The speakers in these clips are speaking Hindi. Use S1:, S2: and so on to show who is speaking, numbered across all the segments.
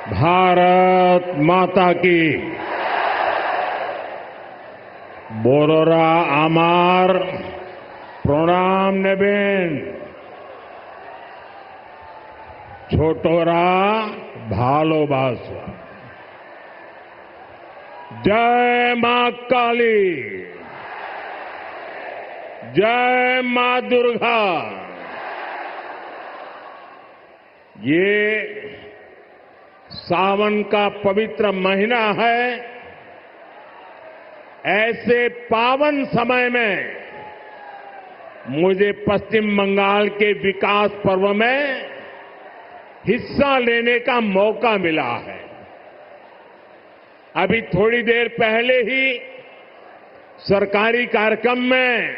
S1: भारत माता की बोरोरा आमार प्रणाम नेबेन छोटोरा भालोबासा। जय मां काली, जय मां दुर्गा। ये सावन का पवित्र महीना है। ऐसे पावन समय में मुझे पश्चिम बंगाल के विकास पर्व में हिस्सा लेने का मौका मिला है। अभी थोड़ी देर पहले ही सरकारी कार्यक्रम में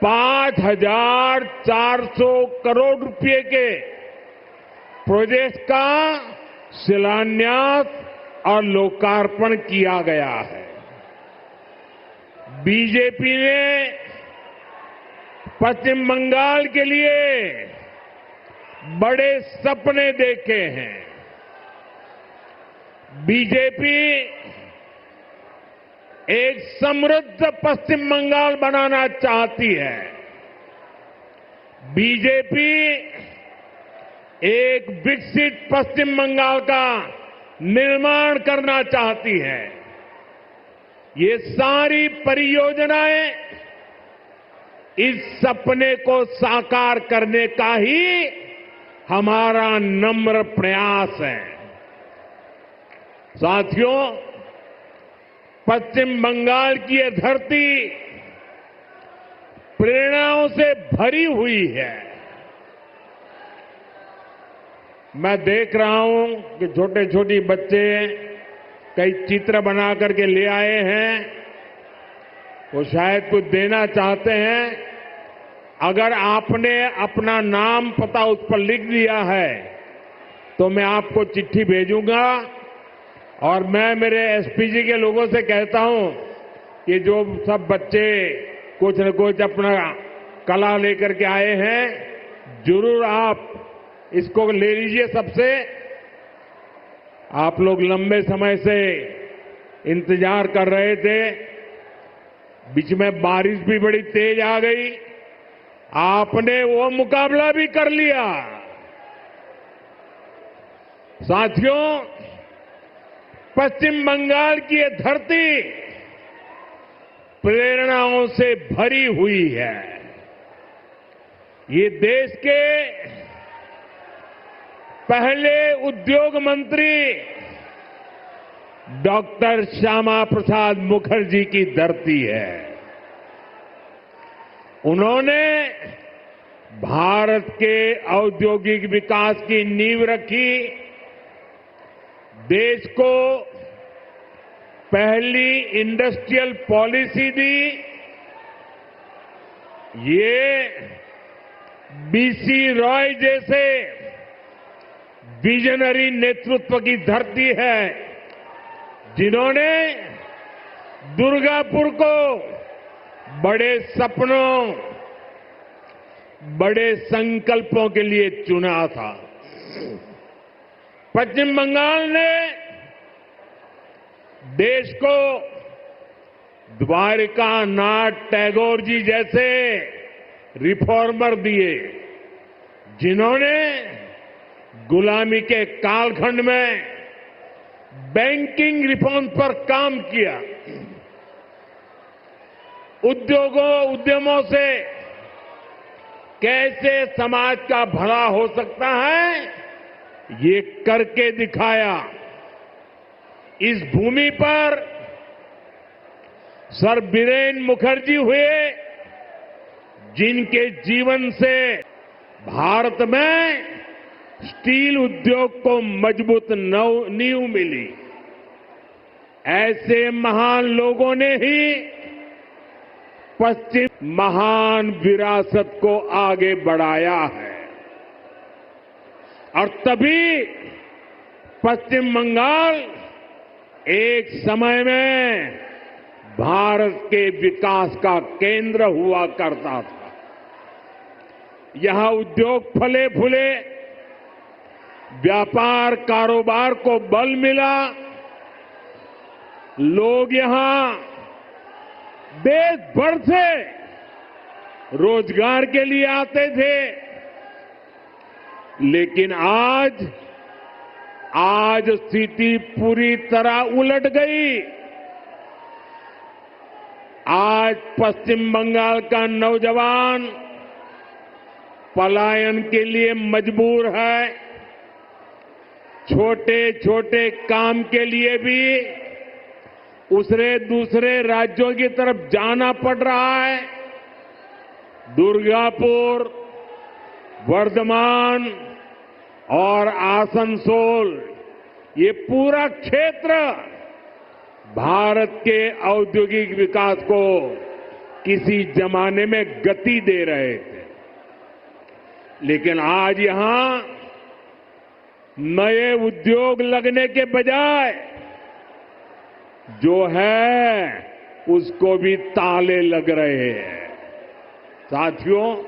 S1: 5,400 करोड़ रुपए के प्रोजेक्ट का शिलान्यास और लोकार्पण किया गया है। बीजेपी ने पश्चिम बंगाल के लिए बड़े सपने देखे हैं। बीजेपी एक समृद्ध पश्चिम बंगाल बनाना चाहती है। बीजेपी एक विकसित पश्चिम बंगाल का निर्माण करना चाहती है। ये सारी परियोजनाएं इस सपने को साकार करने का ही हमारा नम्र प्रयास है। साथियों, पश्चिम बंगाल की ये धरती प्रेरणाओं से भरी हुई है। मैं देख रहा हूं कि छोटे छोटे बच्चे कई चित्र बना करके ले आए हैं। वो शायद कुछ देना चाहते हैं। अगर आपने अपना नाम पता उस पर लिख दिया है तो मैं आपको चिट्ठी भेजूंगा और मैं मेरे एसपीजी के लोगों से कहता हूं कि जो सब बच्चे कुछ न कुछ अपना कला लेकर के आए हैं, जरूर आप इसको ले लीजिए सबसे। आप लोग लंबे समय से इंतजार कर रहे थे। बीच में बारिश भी बड़ी तेज आ गई। आपने वो मुकाबला भी कर लिया। साथियों, पश्चिम बंगाल की ये धरती प्रेरणाओं से भरी हुई है। ये देश के पहले उद्योग मंत्री डॉक्टर श्यामा प्रसाद मुखर्जी की धरती है। उन्होंने भारत के औद्योगिक विकास की नींव रखी। देश को पहली इंडस्ट्रियल पॉलिसी दी। ये बीसी रॉय जैसे विजनरी नेतृत्व की धरती है, जिन्होंने दुर्गापुर को बड़े सपनों, बड़े संकल्पों के लिए चुना था। पश्चिम बंगाल ने देश को द्वारिका नाथ टैगोर जी जैसे रिफॉर्मर दिए, जिन्होंने गुलामी के कालखंड में बैंकिंग रिफॉर्म पर काम किया। उद्यमों से कैसे समाज का भला हो सकता है, ये करके दिखाया। इस भूमि पर सर बीरेन मुखर्जी हुए, जिनके जीवन से भारत में स्टील उद्योग को मजबूत नींव मिली। ऐसे महान लोगों ने ही पश्चिम महान विरासत को आगे बढ़ाया है। और तभी पश्चिम बंगाल एक समय में भारत के विकास का केंद्र हुआ करता था। यहां उद्योग फले फूले, व्यापार कारोबार को बल मिला। लोग यहां देश भर से रोजगार के लिए आते थे, लेकिन आज स्थिति पूरी तरह उलट गई। आज पश्चिम बंगाल का नौजवान पलायन के लिए मजबूर है। छोटे छोटे काम के लिए भी उसे दूसरे राज्यों की तरफ जाना पड़ रहा है। दुर्गापुर, वर्धमान और आसनसोल, ये पूरा क्षेत्र भारत के औद्योगिक विकास को किसी जमाने में गति दे रहे थे, लेकिन आज यहां नए उद्योग लगने के बजाय जो है उसको भी ताले लग रहे हैं। साथियों,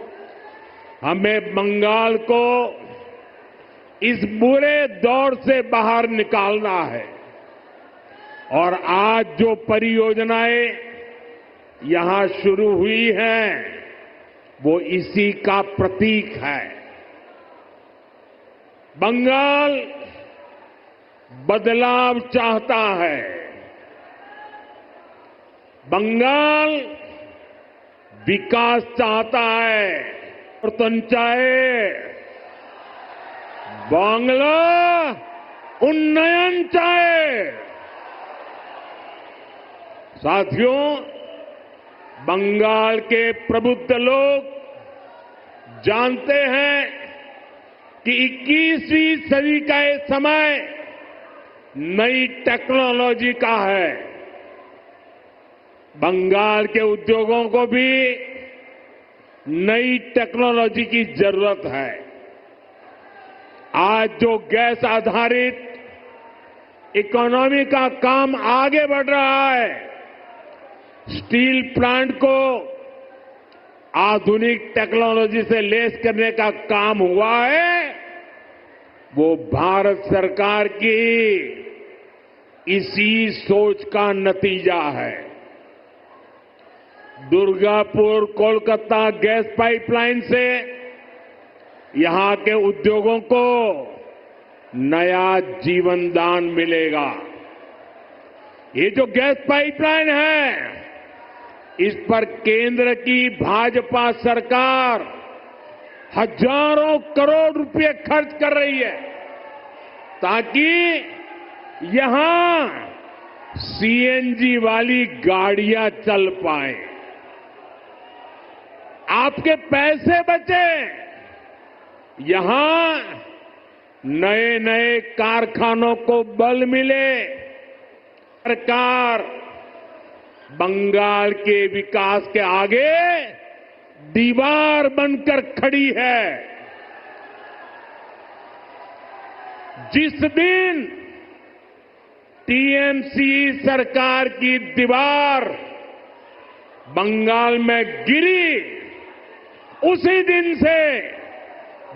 S1: हमें बंगाल को इस बुरे दौर से बाहर निकालना है और आज जो परियोजनाएं यहां शुरू हुई हैं वो इसी का प्रतीक है। बंगाल बदलाव चाहता है। बंगाल विकास चाहता है। परिवर्तन चाहे, बांग्ला उन्नयन चाहे। साथियों, बंगाल के प्रबुद्ध लोग जानते हैं कि 21वीं सदी का ये समय नई टेक्नोलॉजी का है। बंगाल के उद्योगों को भी नई टेक्नोलॉजी की जरूरत है। आज जो गैस आधारित इकोनॉमी का काम आगे बढ़ रहा है, स्टील प्लांट को आधुनिक टेक्नोलॉजी से लैस करने का काम हुआ है, वो भारत सरकार की इसी सोच का नतीजा है। दुर्गापुर कोलकाता गैस पाइपलाइन से यहां के उद्योगों को नया जीवन दान मिलेगा। ये जो गैस पाइपलाइन है, इस पर केंद्र की भाजपा सरकार हजारों करोड़ रुपए खर्च कर रही है ताकि यहां सीएनजी वाली गाड़ियां चल पाए, आपके पैसे बचे, यहां नए नए कारखानों को बल मिले। सरकार बंगाल के विकास के आगे दीवार बनकर खड़ी है। जिस दिन टीएमसी सरकार की दीवार बंगाल में गिरी, उसी दिन से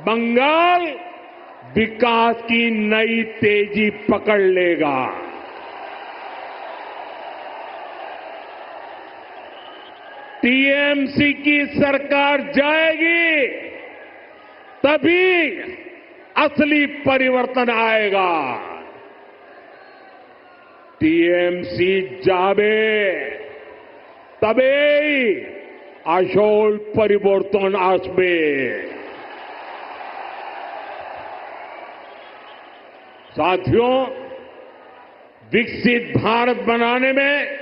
S1: बंगाल विकास की नई तेजी पकड़ लेगा। टीएमसी की सरकार जाएगी तभी असली परिवर्तन आएगा। टीएमसी जावे तबेई আসল परिवर्तन আসবে। साथियों, विकसित भारत बनाने में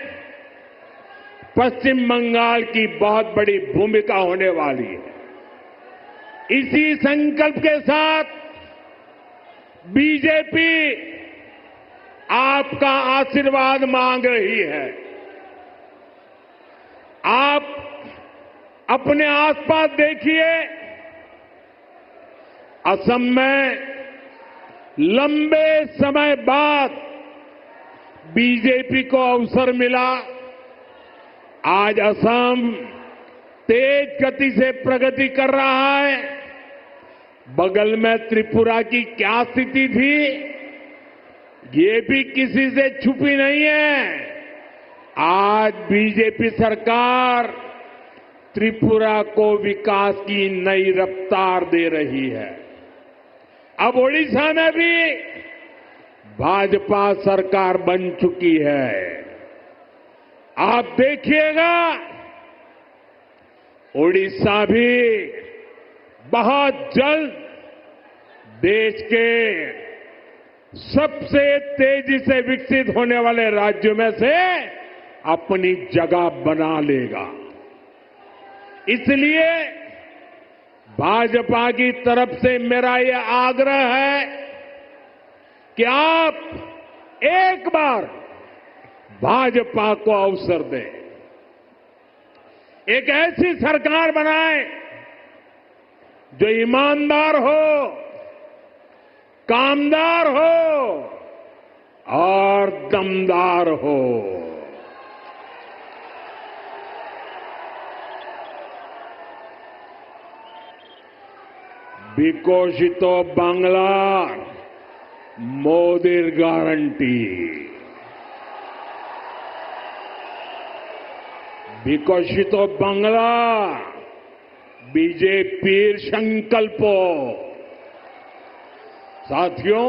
S1: पश्चिम बंगाल की बहुत बड़ी भूमिका होने वाली है। इसी संकल्प के साथ बीजेपी आपका आशीर्वाद मांग रही है। आप अपने आसपास देखिए, असम में लंबे समय बाद बीजेपी को अवसर मिला। आज असम तेज गति से प्रगति कर रहा है। बगल में त्रिपुरा की क्या स्थिति थी, ये भी किसी से छुपी नहीं है। आज बीजेपी सरकार त्रिपुरा को विकास की नई रफ्तार दे रही है। अब ओडिशा में भी भाजपा सरकार बन चुकी है। आप देखिएगा, ओडिशा भी बहुत जल्द देश के सबसे तेजी से विकसित होने वाले राज्यों में से अपनी जगह बना लेगा। इसलिए भाजपा की तरफ से मेरा यह आग्रह है कि आप एक बार भाजपा को अवसर दें, एक ऐसी सरकार बनाएं जो ईमानदार हो, कामदार हो और दमदार हो। विकसितो बांग्लार मोदीर गारंटी। विकसितो बांग्ला बीजेपीर संकल्पो। साथियों,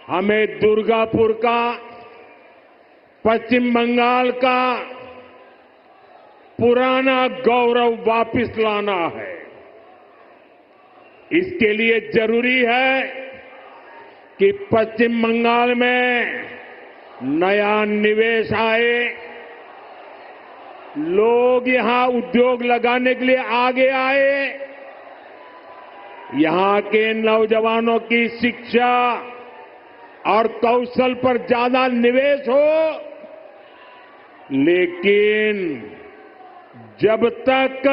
S1: हमें दुर्गापुर का, पश्चिम बंगाल का पुराना गौरव वापस लाना है। इसके लिए जरूरी है कि पश्चिम बंगाल में नया निवेश आए, लोग यहां उद्योग लगाने के लिए आगे आए, यहां के नौजवानों की शिक्षा और कौशल पर ज्यादा निवेश हो। लेकिन जब तक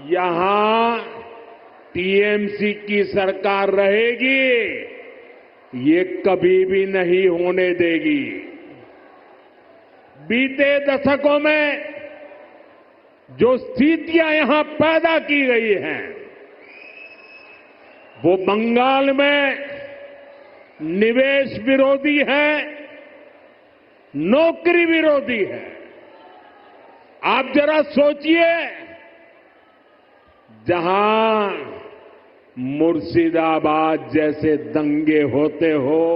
S1: यहां टीएमसी की सरकार रहेगी, ये कभी भी नहीं होने देगी। बीते दशकों में जो स्थितियां यहां पैदा की गई हैं, वो बंगाल में निवेश विरोधी है, नौकरी विरोधी है। आप जरा सोचिए, जहां मुर्शिदाबाद जैसे दंगे होते हो,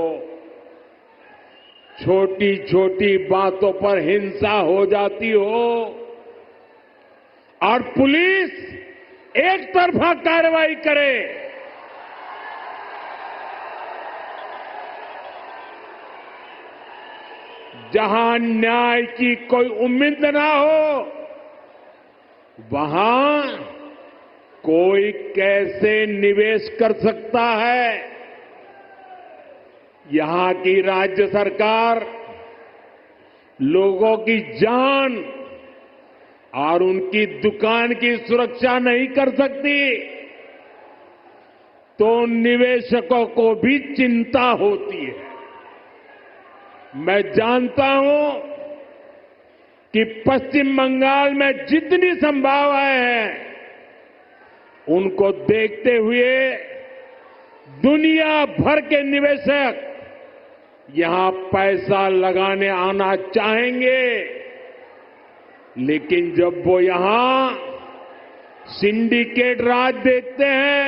S1: छोटी छोटी बातों पर हिंसा हो जाती हो और पुलिस एक तरफा कार्रवाई करे, जहां न्याय की कोई उम्मीद ना हो, वहां कोई कैसे निवेश कर सकता है। यहां की राज्य सरकार लोगों की जान और उनकी दुकान की सुरक्षा नहीं कर सकती, तो निवेशकों को भी चिंता होती है। मैं जानता हूं कि पश्चिम बंगाल में जितनी संभावनाएं हैं, उनको देखते हुए दुनिया भर के निवेशक यहां पैसा लगाने आना चाहेंगे। लेकिन जब वो यहां सिंडिकेट राज देखते हैं,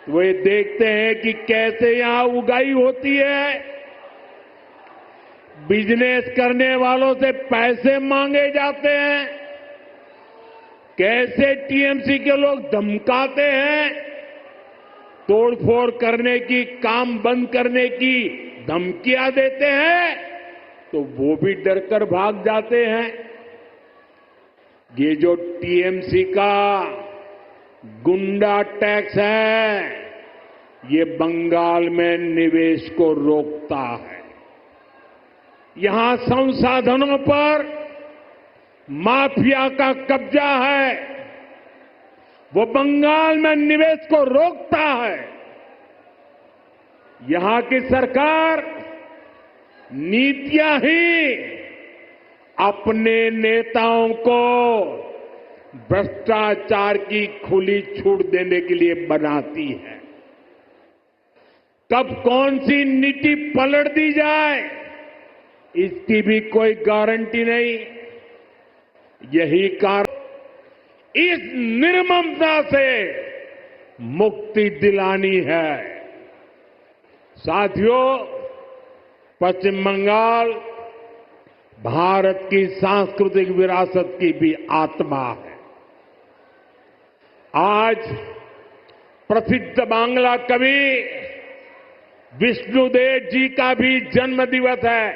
S1: वे देखते हैं कि कैसे यहां उगाई होती है, बिजनेस करने वालों से पैसे मांगे जाते हैं, कैसे टीएमसी के लोग धमकाते हैं, तोड़फोड़ करने की, काम बंद करने की धमकियां देते हैं, तो वो भी डरकर भाग जाते हैं। ये जो टीएमसी का गुंडा टैक्स है, ये बंगाल में निवेश को रोकता है। यहां संसाधनों पर माफिया का कब्जा है, वो बंगाल में निवेश को रोकता है। यहां की सरकार नीतियां ही अपने नेताओं को भ्रष्टाचार की खुली छूट देने के लिए बनाती है। कब कौन सी नीति पलट दी जाए, इसकी भी कोई गारंटी नहीं। यही कारण इस निर्ममता से मुक्ति दिलानी है। साथियों, पश्चिम बंगाल भारत की सांस्कृतिक विरासत की भी आत्मा है। आज प्रसिद्ध बांग्ला कवि विष्णुदेव जी का भी जन्म दिवस है।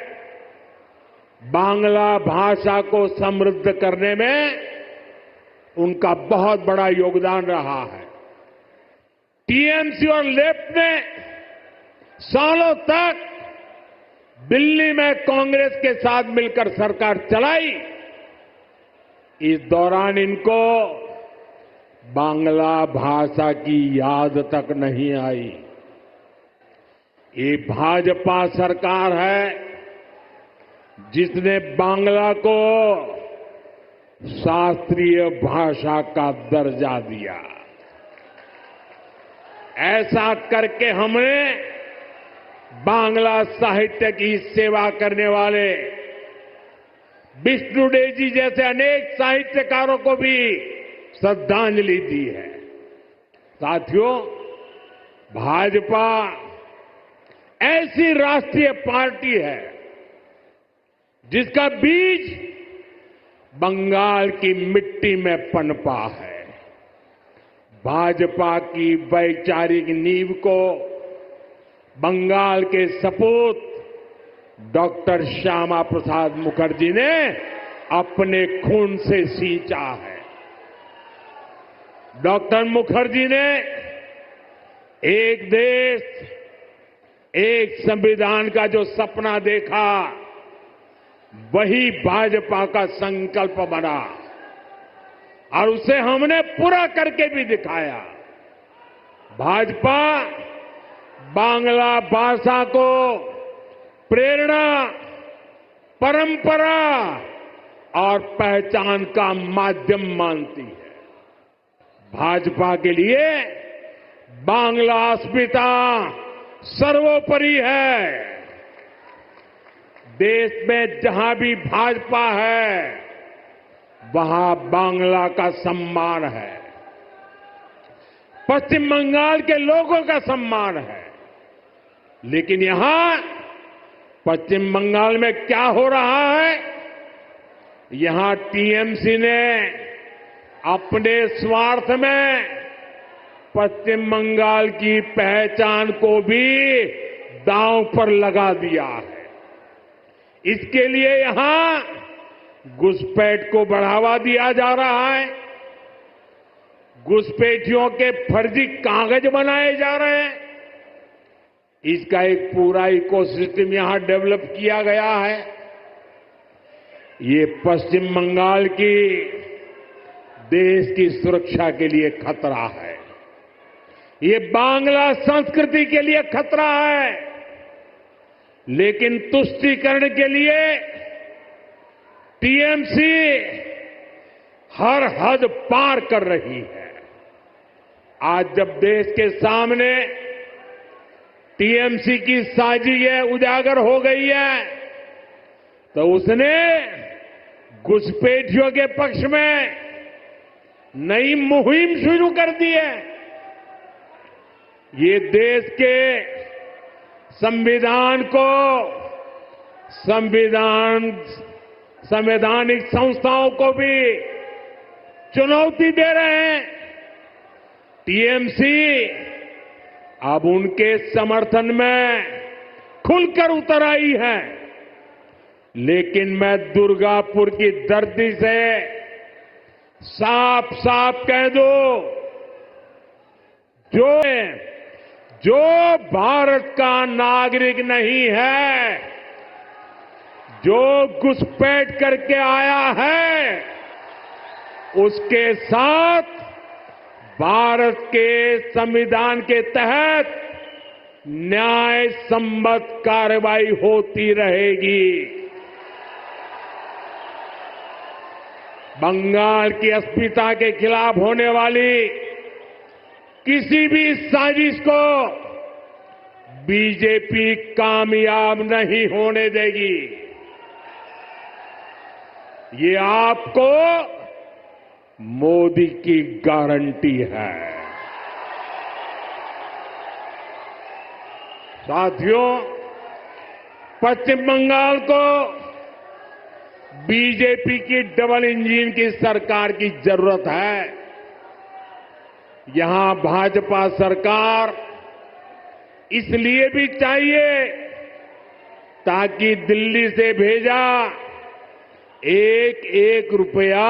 S1: बांग्ला भाषा को समृद्ध करने में उनका बहुत बड़ा योगदान रहा है। टीएमसी और लेफ्ट ने सालों तक दिल्ली में कांग्रेस के साथ मिलकर सरकार चलाई। इस दौरान इनको बांग्ला भाषा की याद तक नहीं आई। ये भाजपा सरकार है जिसने बांग्ला को शास्त्रीय भाषा का दर्जा दिया। ऐसा करके हमने बांग्ला साहित्य की सेवा करने वाले विष्णुदेव जी जैसे अनेक साहित्यकारों को भी श्रद्धांजलि दी है। साथियों, भाजपा ऐसी राष्ट्रीय पार्टी है जिसका बीज बंगाल की मिट्टी में पनपा है। भाजपा की वैचारिक नींव को बंगाल के सपूत डॉक्टर श्यामा प्रसाद मुखर्जी ने अपने खून से सींचा है। डॉक्टर मुखर्जी ने एक देश, एक संविधान का जो सपना देखा, वही भाजपा का संकल्प बना और उसे हमने पूरा करके भी दिखाया। भाजपा बांग्ला भाषा को प्रेरणा, परंपरा और पहचान का माध्यम मानती है। भाजपा के लिए बांग्ला अस्मिता सर्वोपरि है। देश में जहां भी भाजपा है, वहां बांग्ला का सम्मान है, पश्चिम बंगाल के लोगों का सम्मान है। लेकिन यहां पश्चिम बंगाल में क्या हो रहा है? यहां टीएमसी ने अपने स्वार्थ में पश्चिम बंगाल की पहचान को भी दांव पर लगा दिया है। इसके लिए यहां घुसपैठ को बढ़ावा दिया जा रहा है। घुसपैठियों के फर्जी कागज बनाए जा रहे हैं। इसका एक पूरा इकोसिस्टम यहां डेवलप किया गया है। ये पश्चिम बंगाल की देश की सुरक्षा के लिए खतरा है। ये बांग्ला संस्कृति के लिए खतरा है। लेकिन तुष्टीकरण के लिए टीएमसी हर हद पार कर रही है। आज जब देश के सामने टीएमसी की साजिश उजागर हो गई है, तो उसने घुसपैठियों के पक्ष में नई मुहिम शुरू कर दी है। ये देश के संविधान को, संवैधानिक संस्थाओं को भी चुनौती दे रहे हैं। टीएमसी अब उनके समर्थन में खुलकर उतर आई है। लेकिन मैं दुर्गापुर की धरती से साफ साफ कह दूं, जो भारत का नागरिक नहीं है, जो घुसपैठ करके आया है, उसके साथ भारत के संविधान के तहत न्याय संबद्ध कार्रवाई होती रहेगी। बंगाल की अस्मिता के खिलाफ होने वाली किसी भी साजिश को बीजेपी कामयाब नहीं होने देगी। ये आपको मोदी की गारंटी है। साथियों, पश्चिम बंगाल को बीजेपी की डबल इंजन की सरकार की जरूरत है। यहां भाजपा सरकार इसलिए भी चाहिए ताकि दिल्ली से भेजा एक एक रुपया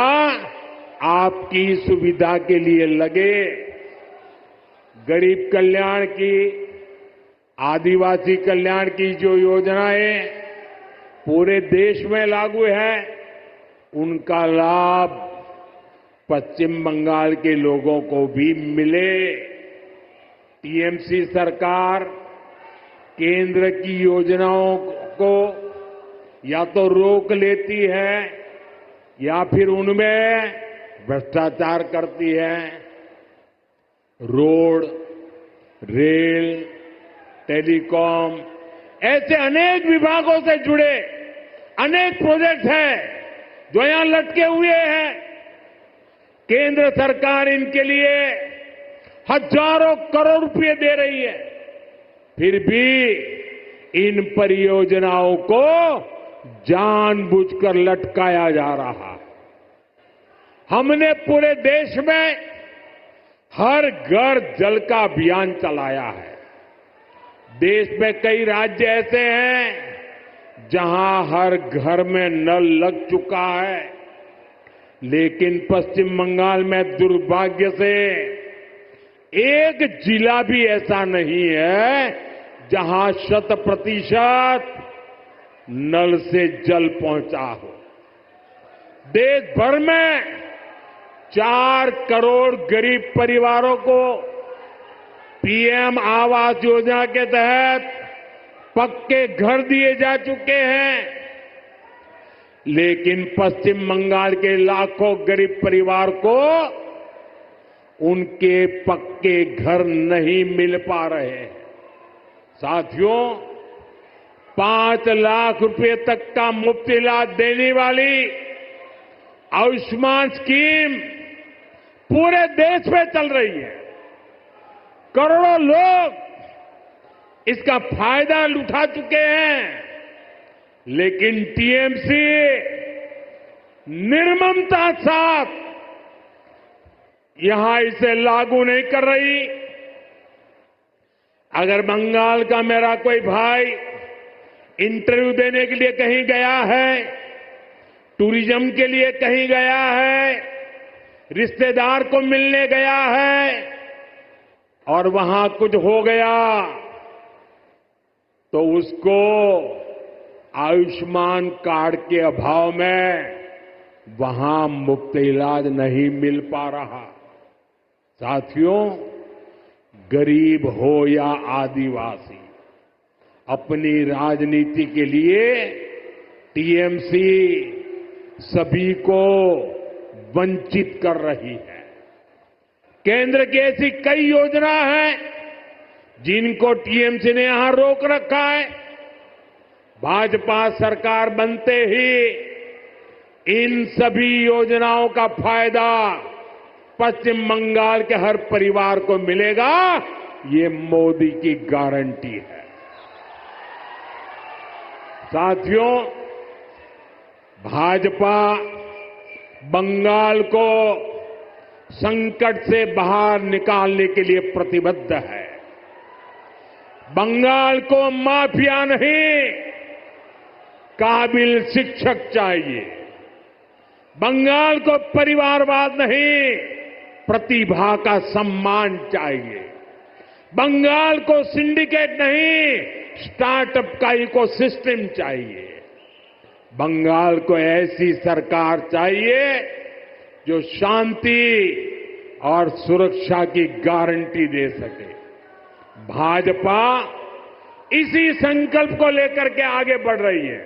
S1: आपकी सुविधा के लिए लगे। गरीब कल्याण की, आदिवासी कल्याण की जो योजनाएं पूरे देश में लागू है, उनका लाभ पश्चिम बंगाल के लोगों को भी मिले। टीएमसी सरकार केंद्र की योजनाओं को या तो रोक लेती है या फिर उनमें भ्रष्टाचार करती है। रोड, रेल, टेलीकॉम ऐसे अनेक विभागों से जुड़े अनेक प्रोजेक्ट हैं जो यहां लटके हुए हैं। केंद्र सरकार इनके लिए हजारों करोड़ रुपए दे रही है, फिर भी इन परियोजनाओं को जानबूझकर लटकाया जा रहा। हमने पूरे देश में हर घर जल का अभियान चलाया है। देश में कई राज्य ऐसे हैं जहां हर घर में नल लग चुका है, लेकिन पश्चिम बंगाल में दुर्भाग्य से एक जिला भी ऐसा नहीं है जहां 100% नल से जल पहुंचा हो। देश भर में 4 करोड़ गरीब परिवारों को पीएम आवास योजना के तहत पक्के घर दिए जा चुके हैं, लेकिन पश्चिम बंगाल के लाखों गरीब परिवार को उनके पक्के घर नहीं मिल पा रहे हैं। साथियों, 5 लाख रुपए तक का मुफ्त इलाज देने वाली आयुष्मान स्कीम पूरे देश में चल रही है। करोड़ों लोग इसका फायदा उठा चुके हैं, लेकिन टीएमसी निर्ममता साथ यहां इसे लागू नहीं कर रही। अगर बंगाल का मेरा कोई भाई इंटरव्यू देने के लिए कहीं गया है, टूरिज्म के लिए कहीं गया है, रिश्तेदार को मिलने गया है और वहां कुछ हो गया, तो उसको आयुष्मान कार्ड के अभाव में वहां मुफ्त इलाज नहीं मिल पा रहा। साथियों, गरीब हो या आदिवासी, अपनी राजनीति के लिए टीएमसी सभी को वंचित कर रही है। केंद्र की ऐसी कई योजना हैं जिनको टीएमसी ने यहां रोक रखा है। भाजपा सरकार बनते ही इन सभी योजनाओं का फायदा पश्चिम बंगाल के हर परिवार को मिलेगा, ये मोदी की गारंटी है। साथियों, भाजपा बंगाल को संकट से बाहर निकालने के लिए प्रतिबद्ध है। बंगाल को माफिया नहीं, काबिल शिक्षक चाहिए। बंगाल को परिवारवाद नहीं, प्रतिभा का सम्मान चाहिए। बंगाल को सिंडिकेट नहीं, स्टार्टअप का इकोसिस्टम चाहिए। बंगाल को ऐसी सरकार चाहिए जो शांति और सुरक्षा की गारंटी दे सके। भाजपा इसी संकल्प को लेकर के आगे बढ़ रही है।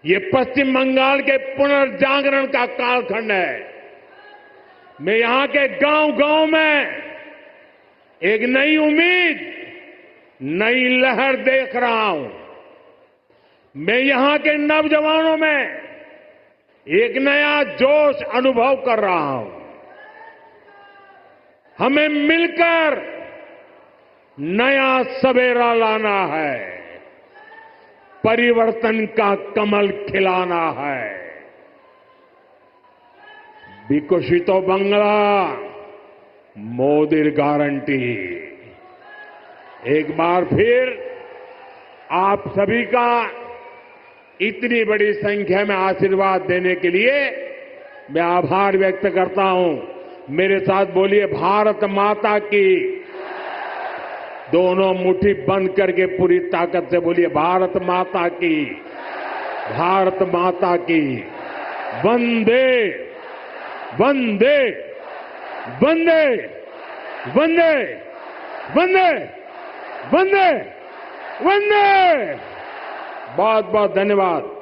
S1: ये पश्चिम बंगाल के पुनर्जागरण का कालखंड है। मैं यहां के गांव-गांव में एक नई उम्मीद, नई लहर देख रहा हूं। मैं यहां के नौजवानों में एक नया जोश अनुभव कर रहा हूं। हमें मिलकर नया सवेरा लाना है, परिवर्तन का कमल खिलाना है। विकसित बांग्ला मोदी गारंटी। एक बार फिर आप सभी का इतनी बड़ी संख्या में आशीर्वाद देने के लिए मैं आभार व्यक्त करता हूं। मेरे साथ बोलिए भारत माता की। दोनों मुट्ठी बंद करके पूरी ताकत से बोलिए भारत माता की, भारत माता की। वंदे वंदे वंदे वंदे वंदे वंदे वंदे। बहुत बहुत धन्यवाद।